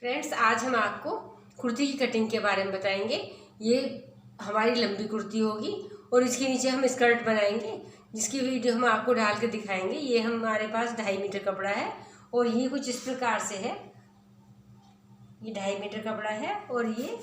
Friends, आज हम आपको कुर्ती की कटिंग के बारे में बताएंगे। ये हमारी लंबी कुर्ती होगी और इसके नीचे हम स्कर्ट बनाएंगे, जिसकी वीडियो हम आपको डाल के दिखाएंगे। ये हमारे पास 2.5 मीटर कपड़ा है और ये कुछ इस प्रकार से है। ये 2.5 मीटर कपड़ा है और ये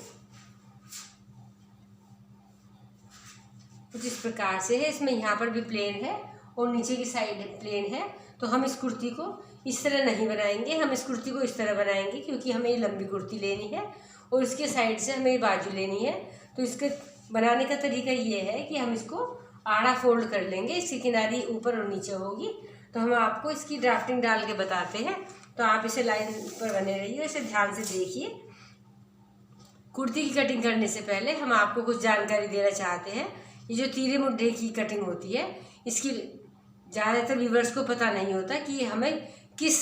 कुछ इस प्रकार से है। इसमें यहाँ पर भी प्लेन है और नीचे की साइड प्लेन है। तो हम इस कुर्ती को इस तरह नहीं बनाएंगे, हम इस कुर्ती को इस तरह बनाएंगे, क्योंकि हमें ये लंबी कुर्ती लेनी है और इसके साइड से हमें बाजू लेनी है। तो इसके बनाने का तरीका ये है कि हम इसको आड़ा फोल्ड कर लेंगे, इसकी किनारी ऊपर और नीचे होगी। तो हम आपको इसकी ड्राफ्टिंग डाल के बताते हैं, तो आप इसे लाइन पर बने रहिए, इसे ध्यान से देखिए। कुर्ती की कटिंग करने से पहले हम आपको कुछ जानकारी देना चाहते हैं। ये जो तीरे मुड्ढे की कटिंग होती है, इसकी ज़्यादातर व्यूअर्स को पता नहीं होता कि हमें किस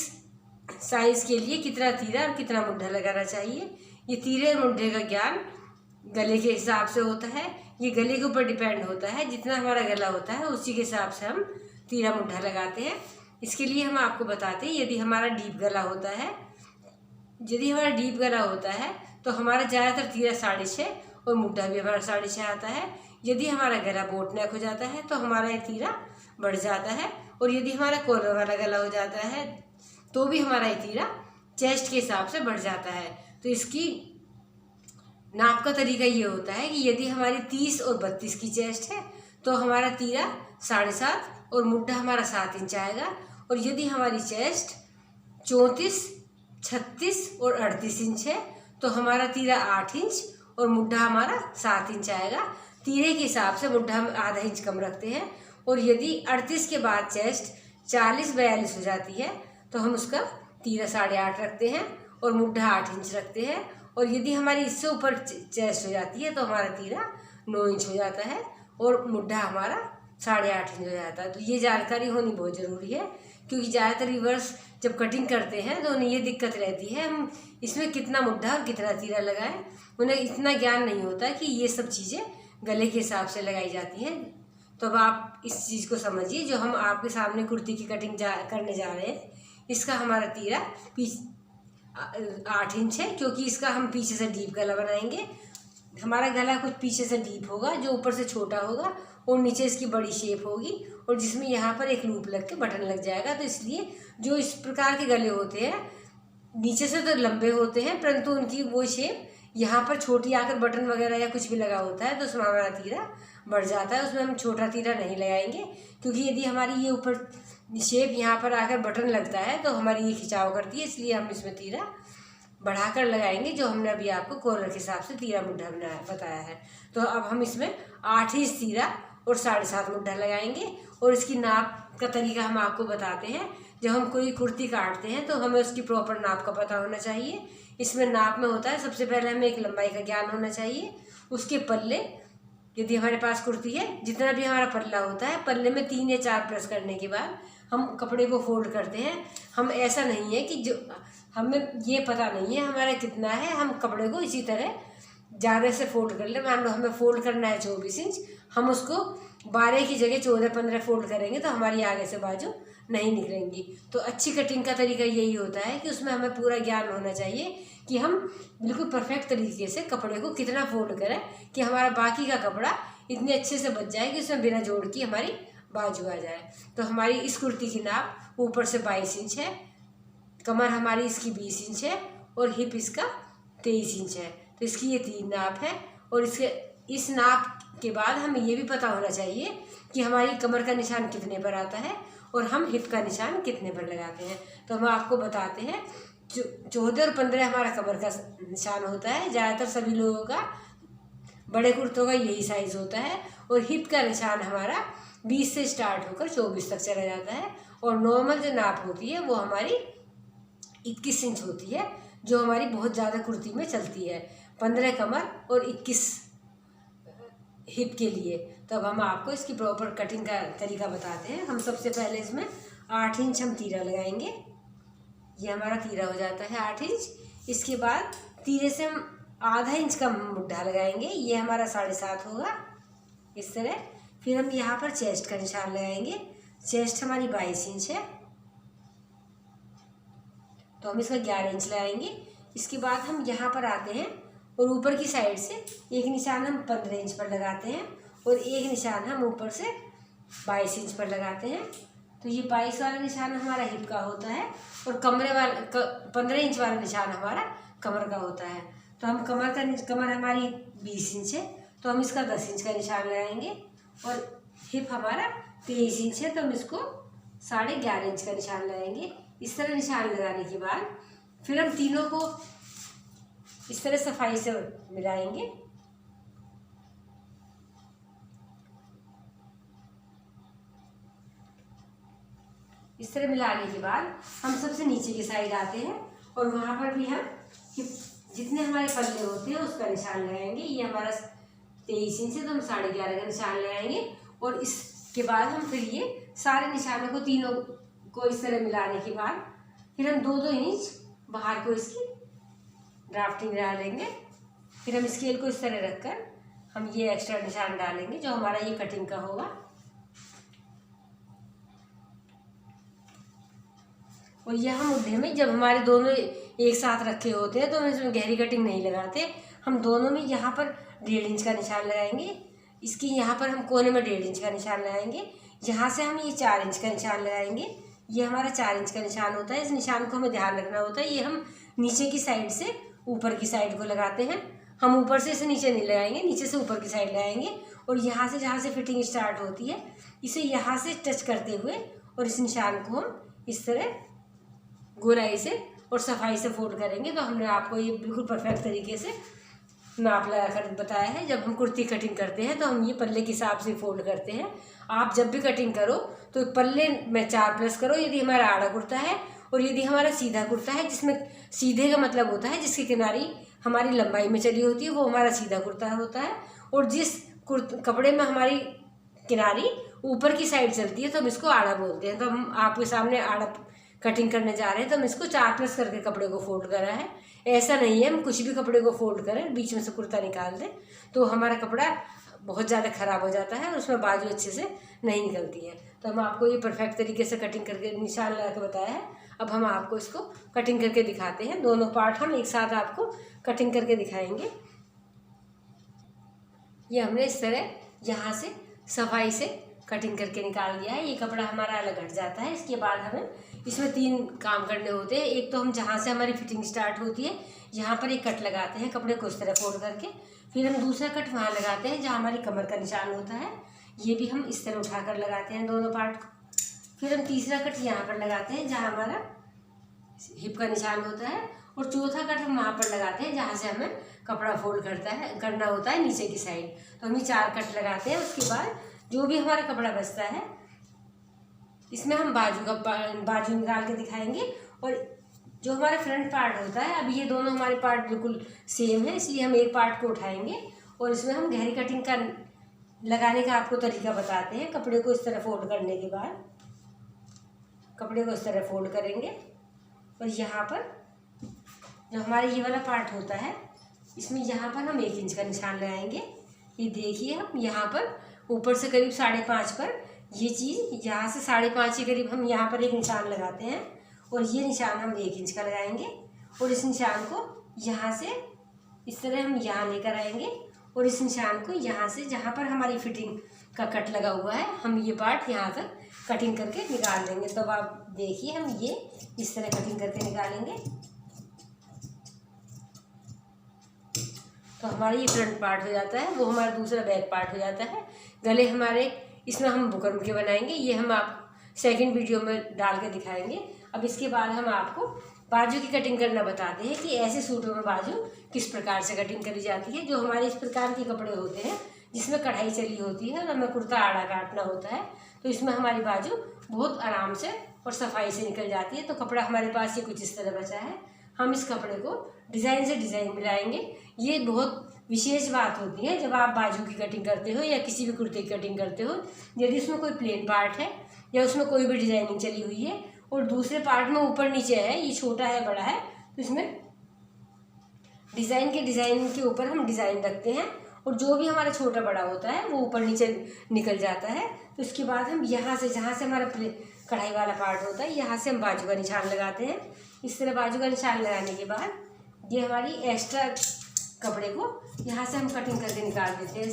साइज़ के लिए कितना तीरा और कितना मुड्ढा लगाना चाहिए। ये तीरे और मुड्ढे का ज्ञान गले के हिसाब से होता है। ये गले के ऊपर डिपेंड होता है, जितना हमारा गला होता है उसी के हिसाब से हम तीरा मुड्ढा लगाते हैं। इसके लिए हम आपको बताते हैं, यदि हमारा डीप गला होता है तो हमारा ज़्यादातर तीरा 6.5 और मुड्ढा भी हमारा 6.5 आता है। यदि हमारा गला बोट नेक हो जाता है तो हमारा ये तीरा बढ़ जाता है, और यदि हमारा कॉलर वाला गला हो जाता है तो भी हमारा ये तीरा चेस्ट के हिसाब से बढ़ जाता है। तो इसकी नाप का तरीका ये होता है कि यदि हमारी 30 और 32 की चेस्ट है तो हमारा तीरा 7.5 और मुड्ढा हमारा 7 इंच आएगा। और यदि हमारी चेस्ट 34, 36 और 38 इंच है तो हमारा तीरा 8 इंच और मुड्ढा हमारा 7 इंच आएगा। तीरे के हिसाब से मुड्ढा हम आधा इंच कम रखते हैं। और यदि 38 के बाद चेस्ट 40-42 हो जाती है तो हम उसका तीरा 8.5 रखते हैं और मुड्ढा 8 इंच रखते हैं। और यदि हमारी इससे ऊपर चेस्ट हो जाती है तो हमारा तीरा 9 इंच हो जाता है और मुड्ढा हमारा 8.5 इंच हो जाता है। तो ये जानकारी होनी बहुत ज़रूरी है, क्योंकि ज़्यादातर व्यूअर्स जब कटिंग करते हैं तो उन्हें ये दिक्कत रहती है, हम इसमें कितना मुड्ढा और कितना तीरा लगाएं। उन्हें इतना ज्ञान नहीं होता कि ये सब चीज़ें गले के हिसाब से लगाई जाती हैं। तो अब आप इस चीज़ को समझिए, जो हम आपके सामने कुर्ती की कटिंग करने जा रहे हैं, इसका हमारा तीरा 8 इंच है, क्योंकि इसका हम पीछे से डीप गला बनाएंगे। हमारा गला कुछ पीछे से डीप होगा, जो ऊपर से छोटा होगा और नीचे इसकी बड़ी शेप होगी, और जिसमें यहाँ पर एक लूप लग के बटन लग जाएगा। तो इसलिए जो इस प्रकार के गले होते हैं नीचे से तो लंबे होते हैं, परंतु उनकी वो शेप यहाँ पर छोटी आकर बटन वगैरह या कुछ भी लगा होता है तो उसमें हमारा तीरा बढ़ जाता है। उसमें हम छोटा तीरा नहीं लगाएंगे, क्योंकि यदि हमारी ये ऊपर शेप यहाँ पर आकर बटन लगता है तो हमारी ये खिंचाव करती है, इसलिए हम इसमें तीरा बढ़ाकर लगाएंगे, जो हमने अभी आपको कॉलर के हिसाब से तीरा मुड्ढा बताया है। तो अब हम इसमें 8 इंच तीरा और 7.5 मुड्ढा लगाएंगे। और इसकी नाप का तरीका हम आपको बताते हैं। जब हम कोई कुर्ती काटते हैं तो हमें उसकी प्रॉपर नाप का पता होना चाहिए। इसमें नाप में होता है, सबसे पहले हमें एक लंबाई का ज्ञान होना चाहिए। उसके पल्ले, यदि हमारे पास कुर्ती है, जितना भी हमारा पल्ला होता है, पल्ले में 3 या 4 प्रेस करने के बाद हम कपड़े को फोल्ड करते हैं। हम ऐसा नहीं है कि जो हमें ये पता नहीं है हमारा कितना है, हम कपड़े को इसी तरह ज़्यादा से फोल्ड कर ले। मान लो हमें फोल्ड करना है 24 इंच, हम उसको 12 की जगह 14-15 फोल्ड करेंगे तो हमारी आगे से बाजू नहीं निकलेंगी। तो अच्छी कटिंग का तरीका यही होता है कि उसमें हमें पूरा ज्ञान होना चाहिए कि हम बिल्कुल परफेक्ट तरीके से कपड़े को कितना फोल्ड करें कि हमारा बाकी का कपड़ा इतने अच्छे से बच जाए कि उसमें बिना जोड़ की हमारी बाजू आ जाए। तो हमारी इस कुर्ती की नाप ऊपर से 22 इंच है, कमर हमारी इसकी 20 इंच है और हिप इसका 23 इंच है। तो इसकी ये 3 नाप है। और इस नाप के बाद हमें ये भी पता होना चाहिए कि हमारी कमर का निशान कितने पर आता है और हम हिप का निशान कितने पर लगाते हैं। तो हम आपको बताते हैं, 14 और 15 हमारा कमर का निशान होता है। ज़्यादातर सभी लोगों का बड़े कुर्तों का यही साइज़ होता है। और हिप का निशान हमारा 20 से स्टार्ट होकर 24 तक चला जाता है। और नॉर्मल जो नाप होती है वो हमारी 21 इंच होती है, जो हमारी बहुत ज़्यादा कुर्ती में चलती है। 15 कमर और 21 हिप के लिए। तो अब हम आपको इसकी प्रॉपर कटिंग का तरीका बताते हैं। हम सबसे पहले इसमें 8 इंच हम तीरा लगाएंगे। ये हमारा तीरा हो जाता है 8 इंच। इसके बाद तीरे से हम आधा इंच का मुड्ढा लगाएंगे, ये हमारा 7.5 होगा इस तरह। फिर हम यहाँ पर चेस्ट का निशान लगाएंगे। चेस्ट हमारी 22 इंच है तो हम इसका 11 इंच लगाएंगे। इसके बाद हम यहाँ पर आते हैं और ऊपर की साइड से एक निशान हम 15 इंच पर लगाते हैं और एक निशान हम ऊपर से 22 इंच पर लगाते हैं। तो ये 22 वाला निशान हमारा हिप का होता है और 15 इंच वाला निशान हमारा कमर का होता है। तो हम कमर हमारी 20 इंच है, तो हम इसका 10 इंच का निशान लगाएंगे और हिप हमारा 23 इंच है, तो हम इसको 11.5 इंच का निशान लगाएंगे। इस तरह निशान लगाने के बाद फिर हम तीनों को इस तरह सफाई से मिलाएंगे। इस तरह मिलाने के बाद हम सबसे नीचे की साइड आते हैं और वहाँ पर भी हम जितने हमारे पल्ले होते हैं उसका निशान लगाएंगे। ये हमारा 23 इंच है, तो हम 11.5 का निशान लगाएंगे और इसके बाद हम फिर ये सारे निशानों को तीनों को इस तरह मिलाने के बाद फिर हम 2-2 इंच बाहर को इसकी ड्राफ्टिंग डालेंगे। फिर हम स्केल को इस तरह रखकर हम ये एक्स्ट्रा निशान डालेंगे जो हमारा ये कटिंग का होगा। और यह हम मुद्दे में जब हमारे दोनों एक साथ रखे होते हैं तो हम इसमें गहरी कटिंग नहीं लगाते। हम दोनों में यहाँ पर 1.5 इंच का निशान लगाएंगे, इसकी यहाँ पर हम कोने में 1.5 इंच का निशान लगाएंगे, यहाँ से हम ये 4 इंच का निशान लगाएंगे। ये हमारा 4 इंच का निशान होता है। इस निशान को हमें ध्यान रखना होता है, ये हम नीचे की साइड से ऊपर की साइड को लगाते हैं। हम ऊपर से इसे नीचे नहीं लगाएंगे, नीचे से ऊपर की साइड लगाएंगे और यहाँ से जहाँ से फिटिंग स्टार्ट होती है इसे यहाँ से टच करते हुए और इस निशान को हम इस तरह गोलाई से और सफाई से फोल्ड करेंगे। तो हमने आपको ये बिल्कुल परफेक्ट तरीके से नाप लगा कर बताया है। जब हम कुर्ती कटिंग करते हैं तो हम ये पल्ले के हिसाब से फोल्ड करते हैं। आप जब भी कटिंग करो तो पल्ले में 4+ करो यदि हमारा आड़ा कुर्ता है, और यदि हमारा सीधा कुर्ता है जिसमें सीधे का मतलब होता है जिसकी किनारी हमारी लंबाई में चली होती है वो हमारा सीधा कुर्ता होता है। और जिस कपड़े में हमारी किनारी ऊपर की साइड चलती है तो हम इसको आड़ा बोलते हैं। तो हम आपके सामने आड़ा कटिंग करने जा रहे हैं तो हम इसको 4+ करके कपड़े को फोल्ड करा है। ऐसा नहीं है हम कुछ भी कपड़े को फोल्ड करें बीच में से कुर्ता निकाल दें तो हमारा कपड़ा बहुत ज़्यादा ख़राब हो जाता है और उसमें बाजू अच्छे से नहीं निकलती है। तो हम आपको ये परफेक्ट तरीके से कटिंग करके निशान लगा के बताया है। अब हम आपको इसको कटिंग करके दिखाते हैं। दोनों पार्ट हम एक साथ आपको कटिंग करके दिखाएंगे। ये हमने इस तरह यहाँ से सफाई से कटिंग करके निकाल दिया है। ये कपड़ा हमारा अलग हट जाता है। इसके बाद हमें इसमें 3 काम करने होते हैं। एक तो हम जहाँ से हमारी फिटिंग स्टार्ट होती है यहाँ पर एक कट लगाते हैं कपड़े को इस तरह फोल्ड करके। फिर हम दूसरा कट वहाँ लगाते हैं जहाँ हमारी कमर का निशान होता है, ये भी हम इस तरह उठाकर लगाते हैं दोनों पार्ट को। फिर हम तीसरा कट यहाँ पर लगाते हैं जहाँ हमारा हिप का निशान होता है, और चौथा कट हम वहाँ पर लगाते हैं जहाँ से हमें कपड़ा फोल्ड करना होता है नीचे की साइड। तो हम ये 4 कट लगाते हैं। उसके बाद जो भी हमारा कपड़ा बचता है इसमें हम बाजू निकाल के दिखाएंगे। और जो हमारा फ्रंट पार्ट होता है, अब ये दोनों हमारे पार्ट बिल्कुल सेम है इसलिए हम एक पार्ट को उठाएंगे और इसमें हम गहरी कटिंग का लगाने का आपको तरीका बताते हैं। कपड़े को इस तरह फोल्ड करने के बाद कपड़े को इस तरह फोल्ड करेंगे और यहाँ पर जो हमारा ये वाला पार्ट होता है इसमें यहाँ पर हम 1 इंच का निशान लगाएंगे। ये देखिए हम यहाँ पर ऊपर से करीब 5.5 पर ये चीज़ यहाँ से 5.5 के करीब हम यहाँ पर एक निशान लगाते हैं और ये निशान हम 1 इंच का लगाएंगे। और इस निशान को यहाँ से इस तरह हम यहाँ लेकर आएंगे और इस निशान को यहाँ से जहाँ पर हमारी फिटिंग का कट लगा हुआ है हम ये पार्ट यहाँ तक कटिंग करके निकाल देंगे। तो अब आप देखिए हम ये इस तरह कटिंग करके निकालेंगे। तो हमारा ये फ्रंट पार्ट हो जाता है, वो हमारा दूसरा बैक पार्ट हो जाता है। गले हमारे इसमें हम बुकरम के बनाएंगे, ये हम आप सेकंड वीडियो में डाल के दिखाएंगे। अब इसके बाद हम आपको बाजू की कटिंग करना बताते हैं कि ऐसे सूटों में बाजू किस प्रकार से कटिंग करी जाती है। जो हमारे इस प्रकार के कपड़े होते हैं जिसमें कढ़ाई चली होती है और हमें कुर्ता आड़ा काटना होता है तो इसमें हमारी बाजू बहुत आराम से और सफाई से निकल जाती है। तो कपड़ा हमारे पास ये कुछ इस तरह बचा है। हम इस कपड़े को डिज़ाइन से डिज़ाइन मिलाएंगे। ये बहुत विशेष बात होती है जब आप बाजू की कटिंग करते हो या किसी भी कुर्ते की कटिंग करते हो। यदि उसमें कोई प्लेन पार्ट है या उसमें कोई भी डिज़ाइनिंग चली हुई है और दूसरे पार्ट में ऊपर नीचे है, ये छोटा है बड़ा है, तो इसमें डिज़ाइन के ऊपर हम डिज़ाइन रखते हैं और जो भी हमारा छोटा बड़ा होता है वो ऊपर नीचे निकल जाता है। तो इसके बाद हम यहाँ से जहाँ से हमारा कढ़ाई वाला पार्ट होता है यहाँ से हम बाजू का निशान लगाते हैं। इस तरह बाजू का निशान लगाने के बाद ये हमारी एक्स्ट्रा कपड़े को यहाँ से हम कटिंग करके निकाल देते हैं।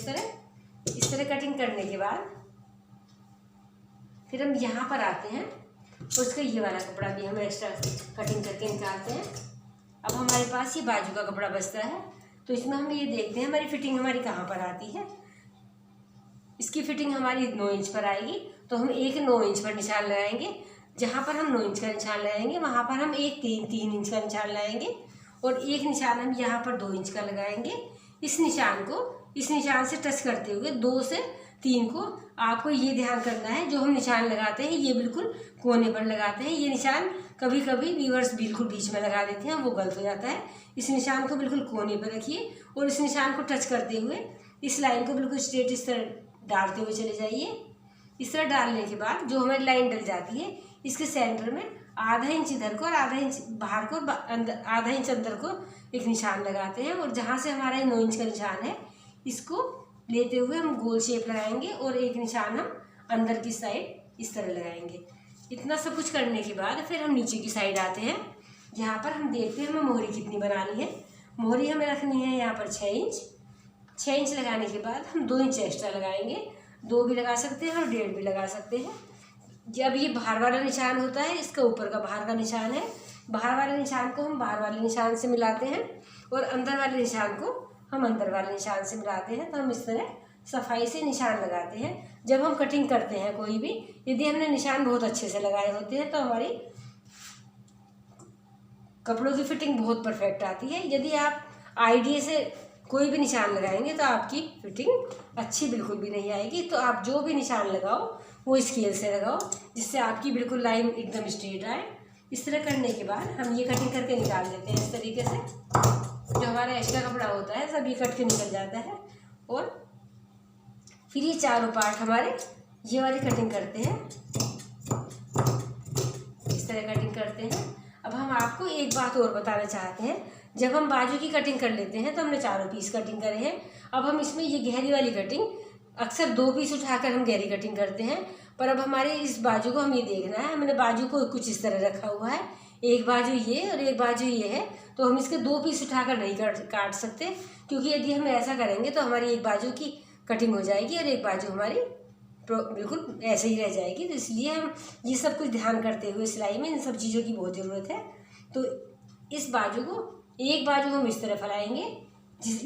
इस तरह कटिंग करने के बाद फिर हम यहाँ पर आते हैं और उसका ये वाला कपड़ा भी हम एक्स्ट्रा कटिंग करके निकालते हैं। अब हमारे पास ये बाजू का कपड़ा बचता है, तो इसमें हम ये देखते हैं हमारी फिटिंग हमारी कहाँ पर आती है। इसकी फिटिंग हमारी 9 इंच पर आएगी, तो हम एक 9 इंच पर निशान लगाएंगे। जहाँ पर हम 9 इंच का निशान लगाएंगे वहाँ पर हम एक 3 इंच का निशान लगाएंगे और एक निशान हम यहाँ पर 2 इंच का लगाएंगे। इस निशान से टच करते हुए 2 से 3 को आपको ये ध्यान करना है, जो हम निशान लगाते हैं ये बिल्कुल कोने पर लगाते हैं। ये निशान कभी कभी व्यूअर्स बिल्कुल बीच में लगा देते हैं, वो गलत हो जाता है। इस निशान को बिल्कुल कोने पर रखिए और इस निशान को टच करते हुए इस लाइन को बिल्कुल स्ट्रेट इस तरह डालते हुए चले जाइए। इस तरह डालने के बाद जो हमारी लाइन डल जाती है, इसके सेंटर में आधा इंच इधर को और आधा इंच बाहर को, आधा इंच अंदर को एक निशान लगाते हैं। और जहाँ से हमारा 9 इंच का निशान है, इसको लेते हुए हम गोल शेप लगाएंगे और एक निशान हम अंदर की साइड इस तरह लगाएंगे। इतना सब कुछ करने के बाद फिर हम नीचे की साइड आते हैं। यहाँ पर हम देखते हैं हमें मोहरी कितनी बनानी है। मोहरी हमें रखनी है यहाँ पर 6 इंच। 6 इंच लगाने के बाद हम 2 इंच एक्स्ट्रा लगाएंगे। 2 भी लगा सकते हैं और 1.5 भी लगा सकते हैं। जब ये बाहर वाला निशान होता है, इसका ऊपर का बाहर का निशान है, बाहर वाले निशान को हम बाहर वाले निशान से मिलाते हैं और अंदर वाले निशान को हम अंदर वाले निशान से मिलाते हैं। तो हम इस तरह सफाई से निशान लगाते हैं। जब हम कटिंग करते हैं कोई भी, यदि हमने निशान बहुत अच्छे से लगाए होते हैं तो हमारी कपड़ों की फिटिंग बहुत परफेक्ट आती है। यदि आप आइडिया से कोई भी निशान लगाएंगे तो आपकी फिटिंग अच्छी बिल्कुल भी नहीं आएगी। तो आप जो भी निशान लगाओ वो स्केल से लगाओ, जिससे आपकी बिल्कुल लाइन एकदम स्ट्रेट आए। इस तरह करने के बाद हम ये कटिंग करके निकाल देते हैं। इस तरीके से जो हमारा एक्स्ट्रा कपड़ा होता है सब ये कट के निकल जाता है। और फिर ये चारों पार्ट हमारे ये वाली कटिंग करते हैं, इस तरह कटिंग करते हैं। अब हम आपको एक बात और बताना चाहते हैं। जब हम बाजू की कटिंग कर लेते हैं तो हमने चारों पीस कटिंग करे हैं। अब हम इसमें ये गहरी वाली कटिंग, अक्सर 2 पीस उठाकर हम गहरी कटिंग करते हैं, पर अब हमारे इस बाजू को हम ये देखना है। हमने बाजू को कुछ इस तरह रखा हुआ है, एक बाजू ये और एक बाजू ये है, तो हम इसके 2 पीस उठाकर नहीं काट सकते, क्योंकि यदि हम ऐसा करेंगे तो हमारी एक बाजू की कटिंग हो जाएगी और एक बाजू हमारी बिल्कुल ऐसे ही रह जाएगी। तो इसलिए हम ये सब कुछ ध्यान करते हुए सिलाई में इन सब चीज़ों की बहुत ज़रूरत है। तो इस बाजू को, एक बाजू हम इस तरह फैलाएंगे,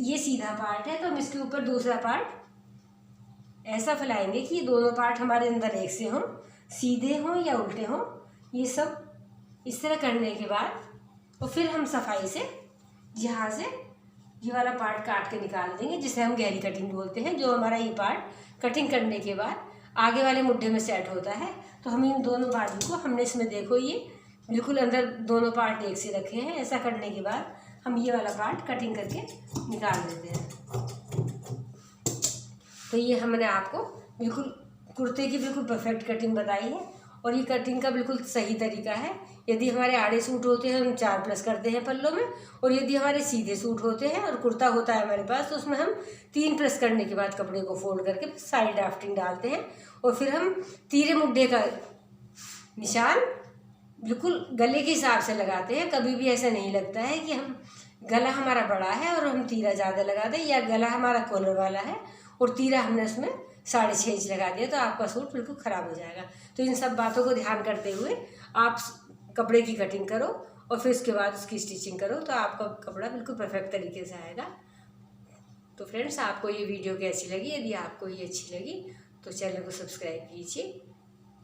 ये सीधा पार्ट है, तो हम इसके ऊपर दूसरा पार्ट ऐसा फैलाएंगे कि ये दोनों पार्ट हमारे अंदर एक से हों, सीधे हों या उल्टे हों। ये सब इस तरह करने के बाद और फिर हम सफाई से यहाँ से ये वाला पार्ट काट के निकाल देंगे, जिसे हम गहरी कटिंग बोलते हैं। जो हमारा ये पार्ट कटिंग करने के बाद आगे वाले मुड्ढे में सेट होता है। तो हम इन दोनों बाजू को, हमने इसमें देखो ये बिल्कुल अंदर दोनों पार्ट एक से रखे हैं। ऐसा करने के बाद हम ये वाला पार्ट कटिंग करके निकाल देते हैं। तो ये हमने आपको बिल्कुल कुर्ते की बिल्कुल परफेक्ट कटिंग बताई है और ये कटिंग का बिल्कुल सही तरीका है। यदि हमारे आड़े सूट होते हैं हम 4 प्लस करते हैं पल्लों में, और यदि हमारे सीधे सूट होते हैं और कुर्ता होता है हमारे पास तो उसमें हम 3 प्लस करने के बाद कपड़े को फोल्ड करके साइड ड्राफ्टिंग डालते हैं और फिर हम तीरे मुड्ढे का निशान बिल्कुल गले के हिसाब से लगाते हैं। कभी भी ऐसा नहीं लगता है कि हम गला हमारा बड़ा है और हम तीरा ज़्यादा लगा दें, या गला हमारा कॉलर वाला है और तीरा हमने उसमें 6.5 इंच लगा दिया, तो आपका सूट बिल्कुल ख़राब हो जाएगा। तो इन सब बातों को ध्यान करते हुए आप कपड़े की कटिंग करो और फिर उसके बाद उसकी स्टिचिंग करो, तो आपका कपड़ा बिल्कुल परफेक्ट तरीके से आएगा। तो फ्रेंड्स, आपको ये वीडियो कैसी लगी? यदि आपको ये अच्छी लगी तो चैनल को सब्सक्राइब कीजिए,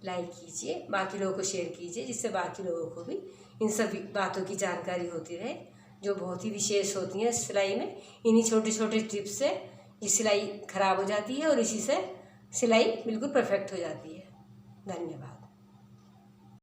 लाइक कीजिए, बाकी लोगों को शेयर कीजिए, जिससे बाकी लोगों को भी इन सब बातों की जानकारी होती रहे, जो बहुत ही विशेष होती हैं सिलाई में। इन्हीं छोटे छोटे टिप्स से ये सिलाई ख़राब हो जाती है और इसी से सिलाई बिल्कुल परफेक्ट हो जाती है। धन्यवाद।